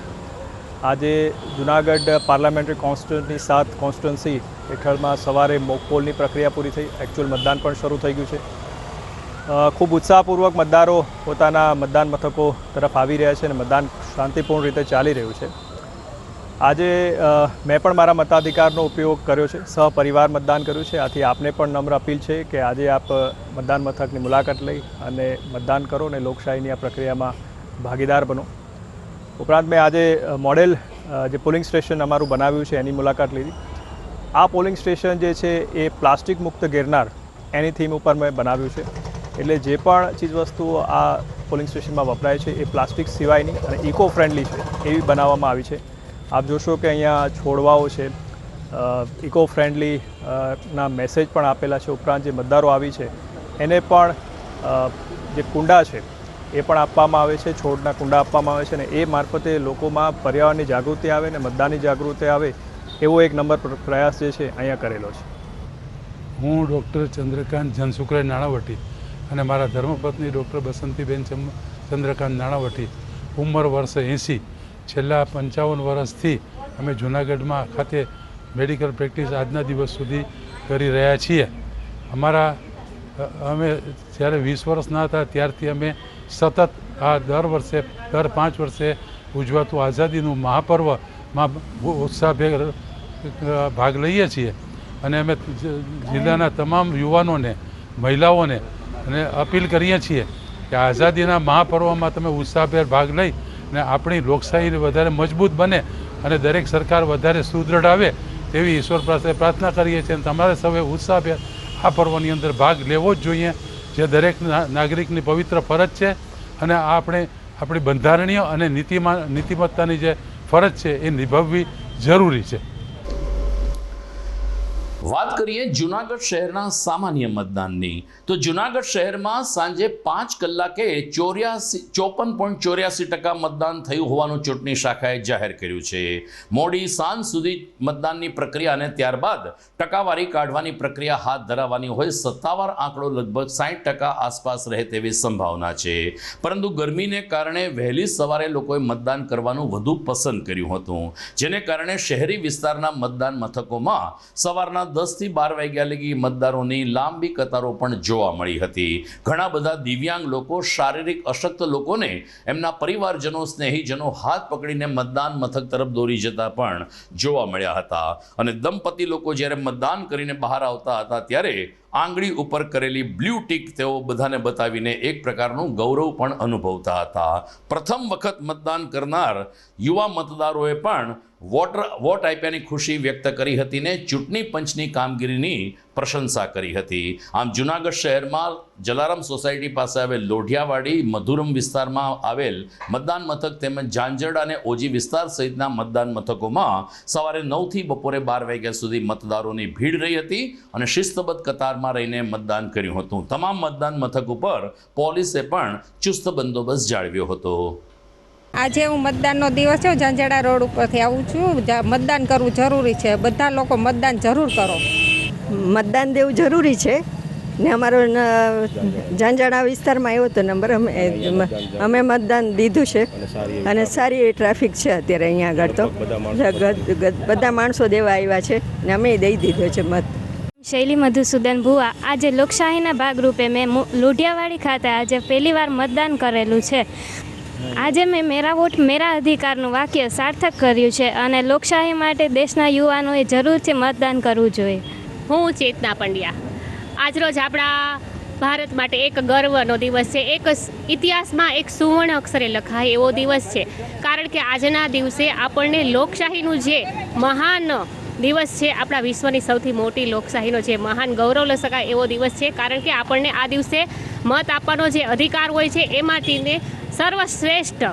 આજે જૂનાગઢ પાર્લામેન્ટરી કોન્સ્ટિટ્યુન્સની 7 કોન્સ્ટિટ્યુન્સી હેઠળમાં સવારે મોક પોલની પ્રક્રિયા પૂરી થઈ, એકચ્યુઅલ મતદાન પણ શરૂ થઈ ગયું છે. ખૂબ ઉત્સાહપૂર્વક મતદારો પોતાના મતદાન મથકો તરફ આવી રહ્યા છે અને મતદાન શાંતિપૂર્ણ રીતે ચાલી રહ્યું છે. આજે મેં પણ મારા મતાધિકારનો ઉપયોગ કર્યો છે, સહપરિવાર મતદાન કર્યું છે. આથી આપને પણ નમ્ર અપીલ છે કે આજે આપ મતદાન મથકની મુલાકાત લઈ અને મતદાન કરો અને લોકશાહીની આ પ્રક્રિયામાં ભાગીદાર બનો. ઉપરાંત મેં આજે મોડેલ જે પોલિંગ સ્ટેશન અમારું બનાવ્યું છે એની મુલાકાત લીધી. આ પોલિંગ સ્ટેશન જે છે એ પ્લાસ્ટિક મુક્ત ગિરનાર એની થીમ ઉપર મેં બનાવ્યું છે. એટલે જે પણ ચીજવસ્તુઓ આ પોલિંગ સ્ટેશનમાં વપરાય છે એ પ્લાસ્ટિક સિવાયની અને ઇકો ફ્રેન્ડલી છે એવી બનાવવામાં આવી છે. આપ જોશો કે અહીંયા છોડવાઓ છે, ઇકો ફ્રેન્ડલી ના મેસેજ પણ આપેલા છે. ઉપરાંત જે મતદારો આવી છે એને પણ જે કુંડા છે એ પણ આપવામાં આવે છે, છોડના કુંડા આપવામાં આવે છે અને એ મારફતે લોકોમાં પર્યાવરણની જાગૃતિ આવે અને મતદાનની જાગૃતિ આવે એવો એક નંબર પ્રયાસ જે છે અહીંયા કરેલો છે. હું ડૉક્ટર ચંદ્રકાંત જનસુખરાય નાણાવટી અને મારા ધર્મપત્ની ડૉક્ટર બસંતીબેન ચંદ્રકાંત નાણાવટી, ઉંમર વર્ષ 80, છેલ્લા 55 વર્ષથી અમે જૂનાગઢમાં ખાતે મેડિકલ પ્રેક્ટિસ આજના દિવસ સુધી કરી રહ્યા છીએ. અમે જ્યારે 20 વર્ષના હતા ત્યારથી અમે સતત આ દર 5 વર્ષે ઉજવાતું આઝાદીનું મહાપર્વમાં ઉત્સાહભેર ભાગ લઈએ છીએ અને અમે જિલ્લાના તમામ યુવાનોને, મહિલાઓને અને અપીલ કરીએ છીએ કે આઝાદીના મહાપર્વમાં તમે ઉત્સાહભેર ભાગ લઈ અને આપણી લોકશાહી વધારે મજબૂત બને અને દરેક સરકાર વધારે સુદૃઢ આવે તેવી ઈશ્વર પાસે પ્રાર્થના કરીએ છીએ. અને તમારે સૌએ ઉત્સાહભેર આ પર્વની અંદર ભાગ લેવો જ જોઈએ, જે દરેક નાગરિકની પવિત્ર ફરજ છે અને આપણી બંધારણીય અને નીતિમત્તાની જે ફરજ છે એ નિભાવવી જરૂરી છે. વાત કરીએ જૂનાગઢ શહેરના સામાન્ય મતદાનની, તો જૂનાગઢ શહેરમાં સાંજે 5 કલાકે 54.84% મતદાન થયું હોવાનું ચૂંટણી શાખાએ જાહેર કર્યું છે. મોડી સાંજ સુધી મતદાનની પ્રક્રિયા અને ત્યારબાદ ટકાવારી કાઢવાની પ્રક્રિયા હાથ ધરાવવાની હોય. સત્તાવાર આંકડો લગભગ 60% આસપાસ રહે તેવી સંભાવના છે. પરંતુ ગરમીને કારણે વહેલી સવારે લોકોએ મતદાન કરવાનું વધુ પસંદ કર્યું હતું, જેને કારણે શહેરી વિસ્તારના મતદાન મથકોમાં સવારના 10 થી 12 વાગ્યા લગી મતદારોની લાંબી કતારો પણ જોવા મળી હતી. ઘણા બધા દિવ્યાંગ લોકો, શારીરિક અશક્ત લોકોને એમના પરિવારજનો, સ્નેહીજનો હાથ પકડીને મતદાન મથક તરફ દોરી જતા પણ જોવા મળ્યા હતા. અને દંપતી લોકો જ્યારે મતદાન કરીને બહાર આવતા હતા ત્યારે આંગળી ઉપર કરેલી બ્લુ ટીક તેઓ બધાને બતાવીને એક પ્રકારનું ગૌરવ પણ અનુભવતા હતા. પ્રથમ વખત મતદાન કરનાર યુવા મતદારોએ પણ વોટ આપ્યાની ખુશી વ્યક્ત કરી હતી ને ચૂંટણી પંચની કામગીરીની પ્રશંસા કરી હતી. આમ જૂનાગઢ શહેરમાં જલારામ સોસાયટી પાસે આવેલ લોઢિયાવાડી, મધુરમ વિસ્તારમાં આવેલ મતદાન મથક તેમજ ઝાંઝરડા અને ઓજી વિસ્તાર સહિતના મતદાન મથકોમાં સવારે 9 થી બપોરે 12 વાગ્યા સુધી મતદારોની ભીડ રહી હતી અને શિસ્તબદ્ધ કતારમાં રહીને મતદાન કર્યું હતું. તમામ મતદાન મથક ઉપર પોલીસે પણ ચુસ્ત બંદોબસ્ત જાળવ્યો હતો. આજે હું મતદાનનો દિવસ છે, ઝાંઝરડા રોડ ઉપરથી આવું છું. મતદાન કરવું જરૂરી છે, બધા લોકો મતદાન જરૂર કરો. મતદાન દેવું જરૂરી છે ને અમારો ઝાંઝરડા વિસ્તારમાં આવ્યો હતો નંબર, અમે મતદાન દીધું છે અને સારી ટ્રાફિક છે અત્યારે અહીંયા આગળ. તો બધા માણસો દેવા આવ્યા છે ને અમે દઈ દીધો છે મત. શૈલી મધુસૂદન ભુવા. આજે લોકશાહીના ભાગરૂપે મેં લોઢિયાવાડી ખાતે આજે પહેલીવાર મતદાન કરેલું છે. આજે મેં મેરા વોટ મેરા અધિકારનું વાક્ય સાર્થક કર્યું છે અને લોકશાહી માટે દેશના યુવાનોએ જરૂરથી મતદાન કરવું જોઈએ. હું ચેતના પંડ્યા. આજરોજ આપણા ભારત માટે એક ગર્વનો દિવસ છે, એક ઇતિહાસમાં એક સુવર્ણ અક્ષરે લખાય એવો દિવસ છે. કારણ કે આજના દિવસે આપણને લોકશાહીનું જે મહાન દિવસ છે, આપણા વિશ્વની સૌથી મોટી લોકશાહીનો જે મહાન ગૌરવ લઈ શકાય એવો દિવસ છે. કારણ કે આપણને આ દિવસે મત આપવાનો જે અધિકાર હોય છે એમાંથીને સર્વશ્રેષ્ઠ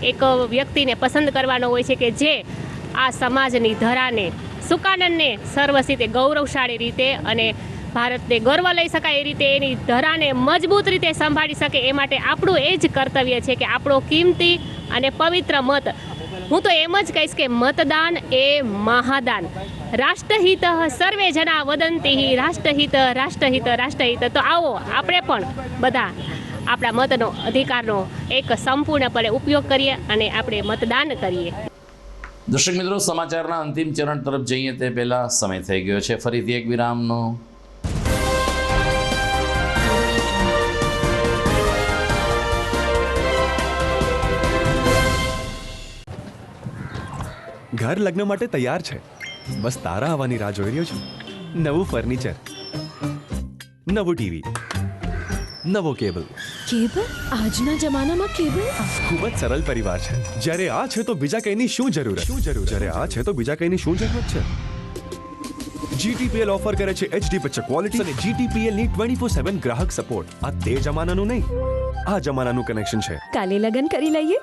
એક વ્યક્તિને પસંદ કરવાનો હોય છે કે જે આ સમાજની ધરાને, સુકાનનને સર્વસ્થિતે ગૌરવશાળી રીતે અને ભારતને ગર્વ લઈ શકાય એ રીતે એની ધરાને મજબૂત રીતે સંભાળી શકે એ માટે આપણું એ જ કર્તવ્ય છે કે આપણો કિંમતી અને પવિત્ર મત, હું તો એમ જ કહીશ કે મતદાન એ મહાદાન. રાષ્ટ્રહિત સર્વે જના વદંતી, રાષ્ટ્રહિત રાષ્ટ્રહિત રાષ્ટ્રહિત. તો આવો આપણે પણ બધા આપણા મતનો અધિકારનો એક સંપૂર્ણપણે ઉપયોગ કરીએ અને આપણે મતદાન કરીએ. દર્શક મિત્રો, સમાચારના અંતિમ ચરણ તરફ જઈએ તે પહેલા સમય થઈ ગયો છે ફરીથી એક વિરામનો. ઘર લગ્ન માટે તૈયાર છે, બસ તારા આવવાની રાહ જોઈ રહ્યો છું. નવું ફર્નિચર, નવું ટીવી, નવો કેબલ. કેબલ? આજના જમાનામાં કેબલ? ખૂબ જ સરળ પરિવાર છે. જ્યારે આ છે તો બીજા કઈની શું જરૂર? જ્યારે આ છે તો બીજા કઈની શું જરૂરત છે? GTPL ઓફર કરે છે HD પિક્ચર ક્વોલિટી અને GTPL ની 24/7 ગ્રાહક સપોર્ટ. આ તે જમાનાનું નહીં, આ જમાનાનું કનેક્શન છે. કાલે લગન કરી લઈએ.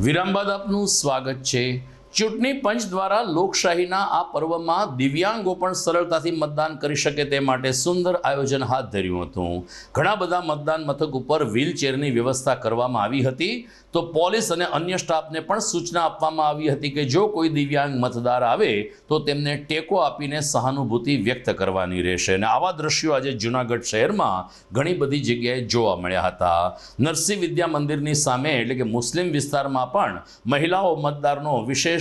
વિરામ બાદ આપનું સ્વાગત છે. ચૂંટણી પંચ દ્વારા લોકશાહીના આ પર્વમાં દિવ્યાંગો પણ સરળતાથી મતદાન કરી શકે તે માટે સુંદર આયોજન હાથ ધર્યું હતું. ઘણા બધા મતદાન મથક ઉપર વ્હીલચેરની વ્યવસ્થા કરવામાં આવી હતી. તો પોલીસ અને અન્ય સ્ટાફને પણ સૂચના આપવામાં આવી હતી કે જો કોઈ દિવ્યાંગ મતદાર આવે તો તેમને ટેકો આપીને સહાનુભૂતિ વ્યક્ત કરવાની રહેશે. અને આવા દ્રશ્યો આજે જૂનાગઢ શહેરમાં ઘણી બધી જગ્યાએ જોવા મળ્યા હતા. નરસિંહ વિદ્યા મંદિરની સામે એટલે કે મુસ્લિમ વિસ્તારમાં પણ મહિલાઓ મતદારનો વિશેષ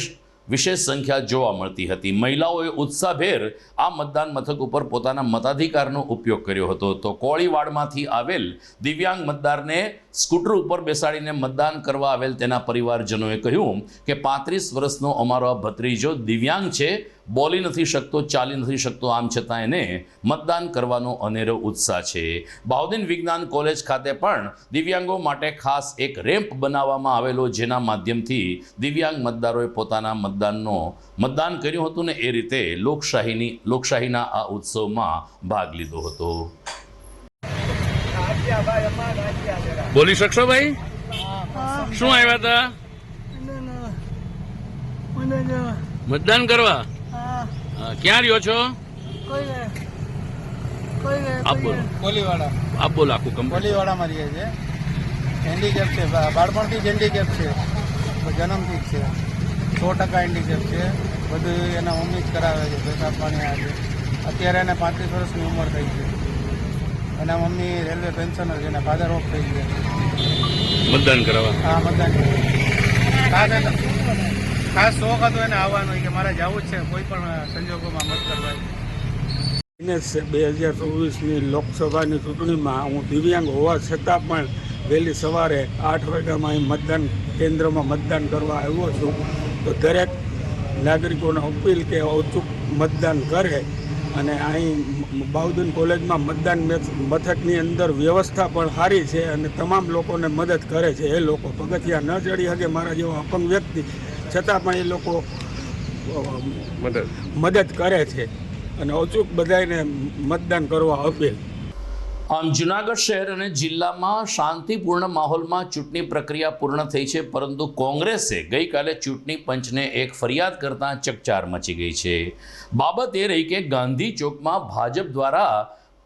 સંખ્યા જોવા મળતી હતી. મહિલાઓએ ઉત્સાહભેર આ મતદાન મથક ઉપર પોતાના મતાધિકારનો ઉપયોગ કર્યો હતો. તો કોળીવાડમાંથી આવેલ દિવ્યાંગ મતદારને સ્કૂટર ઉપર બેસાડીને મતદાન કરવા આવેલ તેના પરિવારજનોએ કહ્યું કે 35 વર્ષનો અમારો આ ભત્રીજો દિવ્યાંગ છે, બોલી નથી શકતો, ચાલી નથી શકતો, આમ છતાં એને મતદાન કરવાનો અનેરો ઉત્સાહ છે. બાઉદીન વિજ્ઞાન કોલેજ ખાતે પણ દિવ્યાંગો માટે ખાસ એક રેમ્પ બનાવવામાં આવેલો, જેના માધ્યમથી દિવ્યાંગ મતદારોએ પોતાના મતદાન કર્યું હતું ને એ રીતે લોકશાહીના આ ઉત્સવમાં ભાગ લીધો હતો. બોલી શકશો ભાઈ? શું આવ્યા હતા? મતદાન કરવા? ક્યાં રહ્યો છો? આપ બોલો આખું કંપની. કોલીવાડામાં રહીએ છીએ. હેન્ડીકેપ છે, બાળપણથી જ હેન્ડીકેપ છે, જન્મથી જ છે. 100% હેન્ડીકેપ છે. બધું એના મમ્મી જ કરાવે છે, પૈસા પાણી આવે. અત્યારે એને 35 વર્ષની ઉંમર થઈ છે. એના મમ્મી રેલવે પેન્શનર છે, એના ફાધર ઓફ થઈ ગયા. મતદાન કરાવવા? હા, મતદાન કરવા. ખાસ શોખ હતો એને આવવાનો કે મારે જવું જ છે કોઈ પણ સંજોગોમાં મત કરવા. 2024ની લોકસભાની ચૂંટણીમાં હું દિવ્યાંગ હોવા છતાં પણ વહેલી સવારે 8 વાગ્યામાં અહીં મતદાન કેન્દ્રમાં મતદાન કરવા આવ્યો છું. તો દરેક નાગરિકોને અપીલ કે અચૂક મતદાન કરે. અને અહીં બાઉદીન કોલેજમાં મતદાન મથકની અંદર વ્યવસ્થા પણ સારી છે અને તમામ લોકોને મદદ કરે છે. એ લોકો પગથિયા ન ચડી શકે મારા જેવો અપંગ વ્યક્તિ, છતાં પણ એ લોકો મદદ કરે છે અને અચૂક બધાને મતદાન કરવા અપીલ. આમ જૂનાગઢ શહેર અને જિલ્લામાં શાંતિપૂર્ણ માહોલમાં ચૂંટણી પ્રક્રિયા પૂર્ણ થઈ છે, પરંતુ કોંગ્રેસે ગઈકાલે ચૂંટણી પંચને એક ફરિયાદ કરતાં ચકચાર મચી ગઈ છે. બાબત એ રહી કે ગાંધી ચોકમાં ભાજપ દ્વારા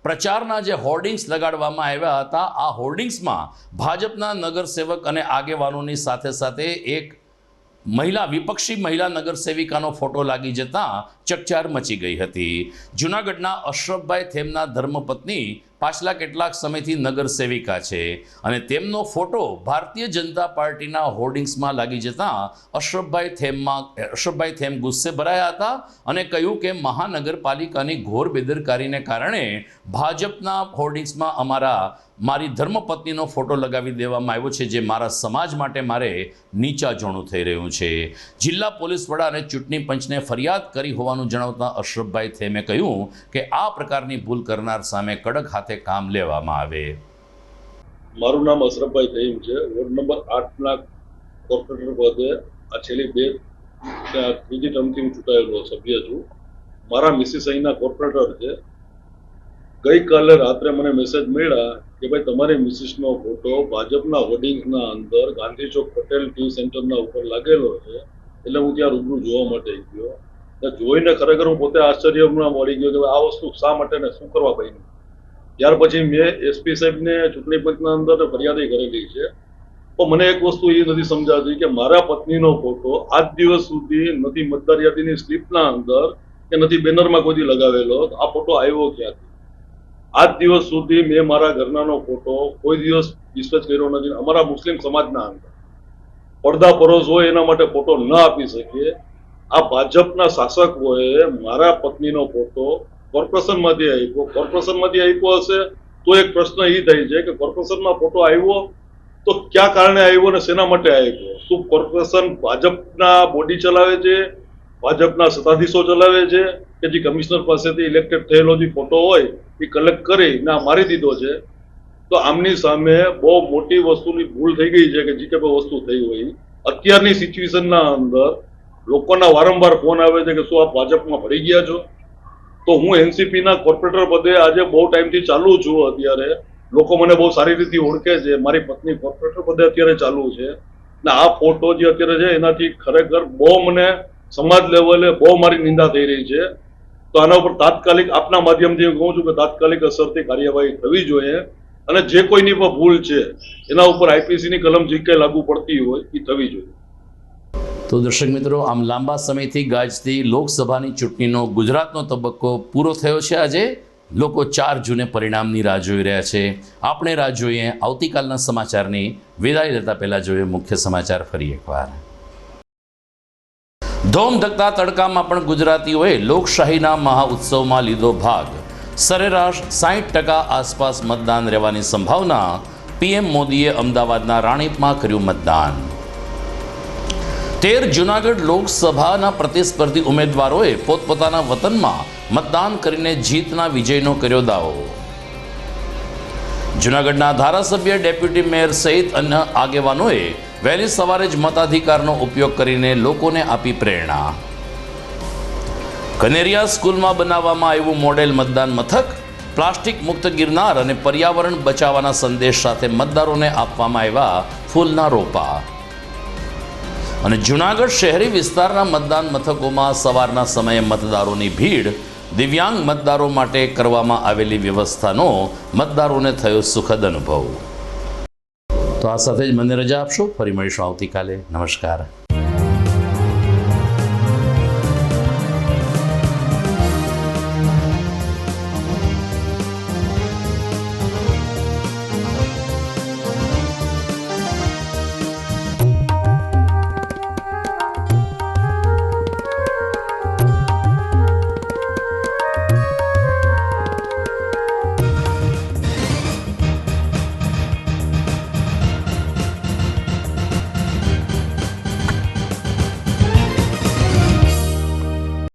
પ્રચારના જે હોર્ડિંગ્સ લગાડવામાં આવ્યા હતા, આ હોર્ડિંગ્સમાં ભાજપના નગરસેવક અને આગેવાનોની સાથે સાથે એક વિપક્ષી મહિલા નગરસેવિકાનો ફોટો લાગી જતાં ચકચાર મચી ગઈ હતી. જૂનાગઢના અશરફભાઈ થેમના ધર્મપત્ની પાછલા કેટલાક સમયથી નગરસેવિકા છે અને તેમનો ફોટો ભારતીય જનતા પાર્ટીના હોર્ડિંગ્સમાં લાગી જતાં અશરફભાઈ થેમ ગુસ્સે ભરાયા હતા અને કહ્યું કે મહાનગરપાલિકાની ઘોર બેદરકારીને કારણે ભાજપના હોર્ડિંગ્સમાં મારી ધર્મપત્નીનો ફોટો લગાવી દેવામાં આવ્યો છે, જે મારા સમાજ માટે મારે નીચા જોણું થઈ રહ્યું છે. જિલ્લા પોલીસ વડા અને ચૂંટણી પંચને ફરિયાદ કરી હોવાનું જણાવતા અશરફભાઈ થેમે કહ્યું કે આ પ્રકારની ભૂલ કરનાર સામે કડક હાથે કામ લેવામાં આવે. મારું નામ અશરફભાઈ થેમ છે. વોર્ડ નંબર 8ના કોર્પોરેટર પદે આ છેલ્લી ત્રીજી ટર્મથી હું ચૂંટાયેલો સભ્ય છું. મારા મિસિસ અહીંના કોર્પોરેટર છે. ગઈકાલે રાત્રે મને મેસેજ મળ્યા કે ભાઈ તમારી મિસિસનો ફોટો ભાજપના હોર્ડિંગ્સના અંદર ગાંધી ચોક પટેલ ટી સેન્ટરના ઉપર લાગેલો છે. એટલે હું ત્યાં રૂબરૂ જોવા માટે ગયો. જોઈને ખરેખર હું પોતે આશ્ચર્યમાં મળી ગયો કે આ વસ્તુ શા માટે ને શું કરવા બની. ત્યાર પછી મેં એસપી સાહેબને ચૂંટણી પંચના અંદર ફરિયાદ કરેલી છે. પણ મને એક વસ્તુ એ નથી સમજાતી કે મારા પત્નીનો ફોટો આજ દિવસ સુધી નથી મતદાર યાદીની સ્લીપના અંદર કે નથી બેનરમાં કોઈ લગાવેલો. આ ફોટો આવ્યો ક્યાંથી? આજ દિવસ સુધી મેં મારા ઘરનાનો ફોટો કોઈ દિવસ ડિસ્પેચ કર્યો નથી. અમારા મુસ્લિમ સમાજના અંદર પડદા પરોસ હોય એના માટે ફોટો ન આપી શકીએ. આ ભાજપના શાસકોએ મારા પત્નીનો ફોટો કોર્પોરેશનમાંથી આપ્યો હશે તો એક પ્રશ્ન એ થાય છે કે કોર્પોરેશનમાં ફોટો આવ્યો તો ક્યાં કારણે આવ્યો ને શેના માટે આવ્યો? શું કોર્પોરેશન ભાજપના બોડી ચલાવે છે, ભાજપના સત્તાધીશો ચલાવે છે કે જે કમિશનર પાસેથી ઇલેક્ટેડ થયેલો જે ફોટો હોય એ કલેક્ટ કરીને મારી દીધો છે? તો આમની સામે બહુ મોટી વસ્તુની ભૂલ થઈ ગઈ છે કે જે કે વસ્તુ થઈ હોય. અત્યારની સિચ્યુએશનના અંદર લોકોના વારંવાર ફોન આવે છે કે શું આપ ભાજપમાં ભળી ગયા છો? તો હું એનસીપીના કોર્પોરેટર પદે આજે બહુ ટાઈમથી ચાલુ છું. અત્યારે લોકો મને બહુ સારી રીતે ઓળખે છે. મારી પત્ની કોર્પોરેટર પદે અત્યારે ચાલુ છે. ને આ ફોટો જે અત્યારે છે એનાથી ખરેખર બહુ મને સમાજ લેવલે બહુ મારી નિંદા થઈ રહી છે. તો આના ઉપર તાત્કાલિક આપના માધ્યમથી હું કહું છું કે તાત્કાલિક અસરથી કાર્યવાહી થવી જોઈએ અને જે કોઈની પણ ભૂલ છે એના ઉપર આઈપીસીની કલમ જે કંઈ લાગુ પડતી હોય એ થવી જોઈએ. તો દર્શક મિત્રો, આમ લાંબા સમયથી ગાજતી લોકસભાની ચૂંટણીનો ગુજરાતનો તબક્કો પૂરો થયો છે. આજે લોકો 4 જૂને પરિણામની રાહ જોઈ રહ્યા છે. આપણે રાહ જોઈએ આવતીકાલના સમાચારની. વિદાય લેતા પહેલા જોઈએ મુખ્ય સમાચાર ફરી એકવાર. ધોમધકતા તડકામાં પણ ગુજરાતીઓએ લોકશાહીના મહાઉત્સવમાં લીધો ભાગ. સરેરાશ 60% આસપાસ મતદાન રહેવાની સંભાવના. પીએમ મોદીએ અમદાવાદના રાણીપમાં કર્યું મતદાન. 13 જૂનાગઢ લોકસભાના પ્રતિસ્પર્ધી ઉમેદવારોએ પોતપોતાના વતનમાં મતદાન કરીને જીતના વિજયનો કર્યો દાવો. જૂનાગઢના ધારાસભ્ય, ડેપ્યુટી મેયર સહિત અન્ય આગેવાનોએ વહેલી સવારે જ મતાધિકારનો ઉપયોગ કરીને લોકોને આપી પ્રેરણા. કનેરિયા સ્કૂલમાં બનાવવામાં આવ્યું મોડેલ મતદાન મથક. પ્લાસ્ટિક મુક્ત ગિરનાર અને પર્યાવરણ બચાવવાના સંદેશ સાથે મતદારોને આપવામાં આવ્યા ફૂલના રોપા. અને જૂનાગઢ શહેરી વિસ્તારના મતદાન મથકોમાં સવારના સમયે મતદારોની ભીડ. દિવ્યાંગ મતદારો માટે કરવામાં આવેલી વ્યવસ્થાનો મતદારોને થયો સુખદ અનુભવ. તો આ સાથે જ મને રજા આપશો. ફરી મળીશું આવતીકાલે. નમસ્કાર.